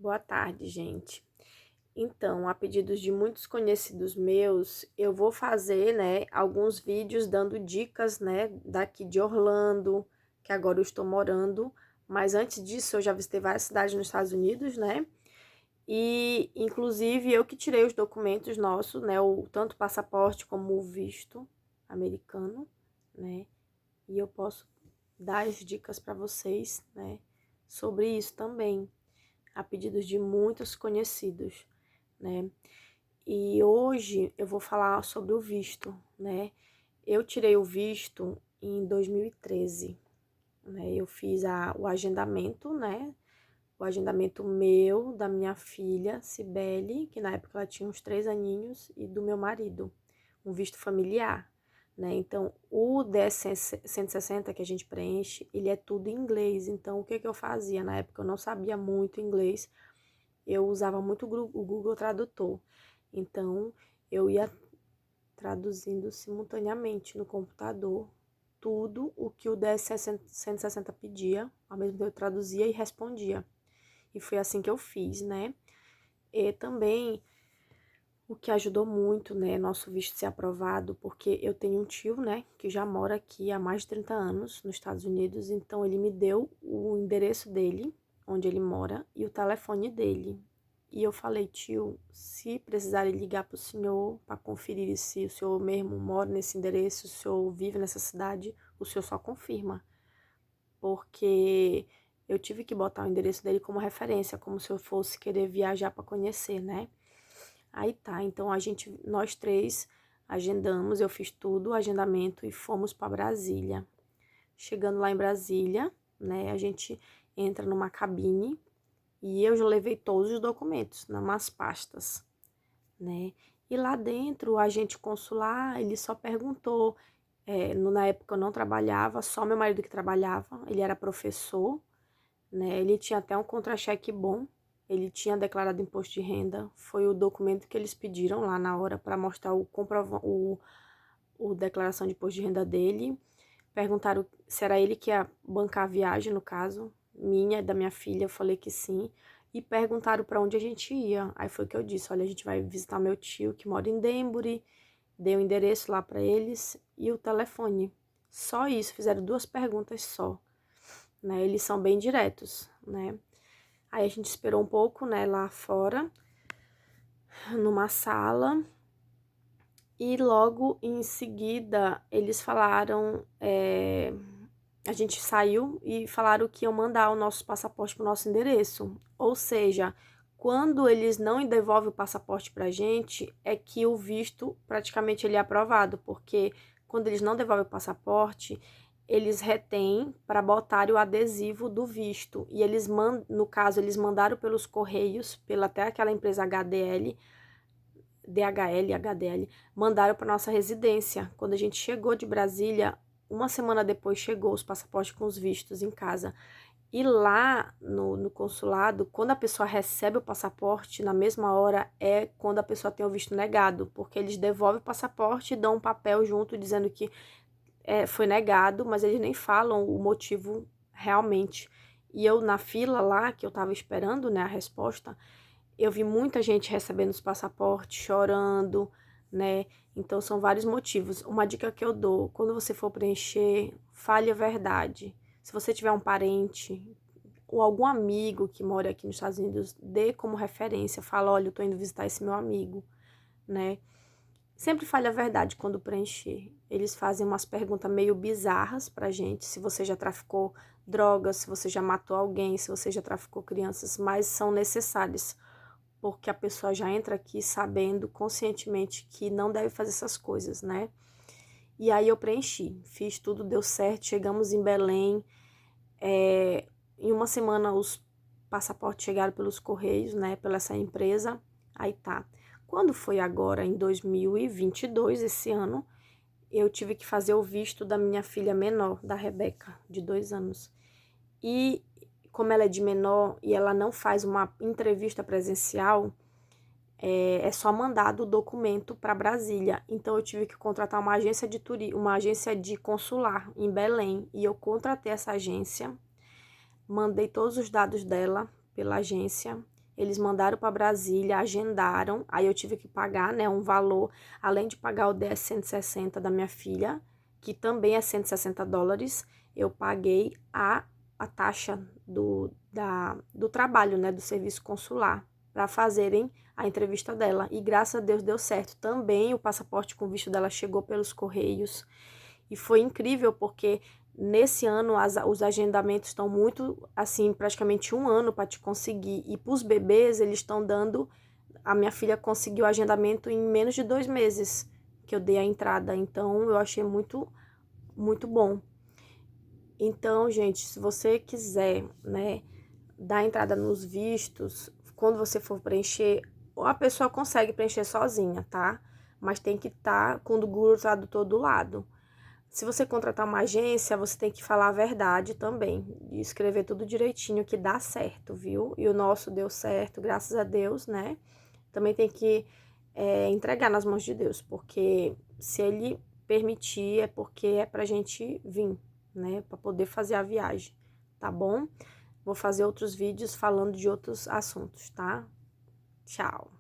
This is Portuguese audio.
Boa tarde, gente. Então, a pedidos de muitos conhecidos meus, eu vou fazer, né, alguns vídeos dando dicas, né, daqui de Orlando, que agora eu estou morando, mas antes disso eu já visitei várias cidades nos Estados Unidos, né? E inclusive eu que tirei os documentos nossos, né, tanto o passaporte como o visto americano, né? E eu posso dar as dicas para vocês, né, sobre isso também, a pedidos de muitos conhecidos, né? E hoje eu vou falar sobre o visto, né? Eu tirei o visto em 2013, né? Eu fiz o agendamento, né? O agendamento meu, da minha filha, Cibele, que na época ela tinha uns 3 aninhos, e do meu marido, um visto familiar, né? Então, o DS-160 que a gente preenche, ele é tudo em inglês. Então, o que que eu fazia? Na época eu não sabia muito inglês, eu usava muito o Google Tradutor. Então, eu ia traduzindo simultaneamente no computador tudo o que o DS-160 pedia, ao mesmo tempo eu traduzia e respondia. E foi assim que eu fiz, né? E também o que ajudou muito, né, nosso visto ser aprovado, porque eu tenho um tio, né, que já mora aqui há mais de 30 anos nos Estados Unidos, então ele me deu o endereço dele, onde ele mora, e o telefone dele. E eu falei, tio, se precisarem ligar para o senhor para conferir se o senhor mesmo mora nesse endereço, se o senhor vive nessa cidade, o senhor só confirma. Porque eu tive que botar o endereço dele como referência, como se eu fosse querer viajar para conhecer, né? Aí tá, então nós três agendamos, eu fiz tudo, o agendamento e fomos para Brasília. Chegando lá em Brasília, né, a gente entra numa cabine e eu já levei todos os documentos, numas pastas, né? E lá dentro, o agente consular, ele só perguntou, na época eu não trabalhava, só meu marido que trabalhava, ele era professor, né? Ele tinha até um contra-cheque bom, ele tinha declarado imposto de renda, foi o documento que eles pediram lá na hora para mostrar o declaração de imposto de renda dele. Perguntaram se era ele que ia bancar a viagem, no caso, minha e da minha filha, eu falei que sim. E perguntaram para onde a gente ia. Aí foi que eu disse, olha, a gente vai visitar meu tio que mora em Denbury, dei o endereço lá para eles e o telefone. Só isso, fizeram 2 perguntas só, né? Eles são bem diretos, né? Aí a gente esperou um pouco, né, lá fora, numa sala, e logo em seguida eles falaram, a gente saiu e falaram que iam mandar o nosso passaporte para o nosso endereço. Ou seja, quando eles não devolvem o passaporte para a gente, é que o visto praticamente ele é aprovado, porque quando eles não devolvem o passaporte, eles retêm para botar o adesivo do visto. E eles no caso, eles mandaram pelos correios, pela até aquela empresa HDL, DHL, HDL, mandaram para nossa residência. Quando a gente chegou de Brasília, uma semana depois chegou os passaportes com os vistos em casa. E lá no consulado, quando a pessoa recebe o passaporte, na mesma hora é quando a pessoa tem o visto negado, porque eles devolvem o passaporte e dão um papel junto dizendo que foi negado, mas eles nem falam o motivo realmente. E eu, na fila lá, que eu tava esperando, né, a resposta, eu vi muita gente recebendo os passaportes, chorando, né? Então, são vários motivos. Uma dica que eu dou, quando você for preencher, fale a verdade. Se você tiver um parente ou algum amigo que mora aqui nos Estados Unidos, dê como referência, fala, olha, eu tô indo visitar esse meu amigo, né? Sempre fale a verdade quando preencher. Eles fazem umas perguntas meio bizarras pra gente, se você já traficou drogas, se você já matou alguém, se você já traficou crianças, mas são necessárias, porque a pessoa já entra aqui sabendo conscientemente que não deve fazer essas coisas, né? E aí eu preenchi, fiz tudo, deu certo, chegamos em Belém, em uma semana os passaportes chegaram pelos correios, né, pela essa empresa, aí tá. Quando foi agora, em 2022, esse ano, eu tive que fazer o visto da minha filha menor, da Rebeca, de 2 anos. E como ela é de menor e ela não faz uma entrevista presencial, é só mandado o documento para Brasília. Então eu tive que contratar uma agência de uma agência de consular em Belém. E eu contratei essa agência, mandei todos os dados dela pela agência Eles mandaram para Brasília, agendaram, aí eu tive que pagar, né, um valor, além de pagar o DS 160 da minha filha, que também é US$ 160, eu paguei a taxa do trabalho, né, do serviço consular, para fazerem a entrevista dela. E graças a Deus deu certo. Também o passaporte com visto dela chegou pelos correios. E foi incrível, porque nesse ano os agendamentos estão muito, assim, praticamente um ano para te conseguir. E para os bebês, eles estão dando... A minha filha conseguiu o agendamento em menos de 2 meses que eu dei a entrada. Então, eu achei muito, muito bom. Então, gente, se você quiser, né, dar entrada nos vistos, quando você for preencher, a pessoa consegue preencher sozinha, tá? Mas tem que estar com o Google Tradutor do lado. Se você contratar uma agência, você tem que falar a verdade também, e escrever tudo direitinho que dá certo, viu? E o nosso deu certo, graças a Deus, né? Também tem que entregar nas mãos de Deus, porque se Ele permitir é porque é pra gente vir, né? Pra poder fazer a viagem, tá bom? Vou fazer outros vídeos falando de outros assuntos, tá? Tchau!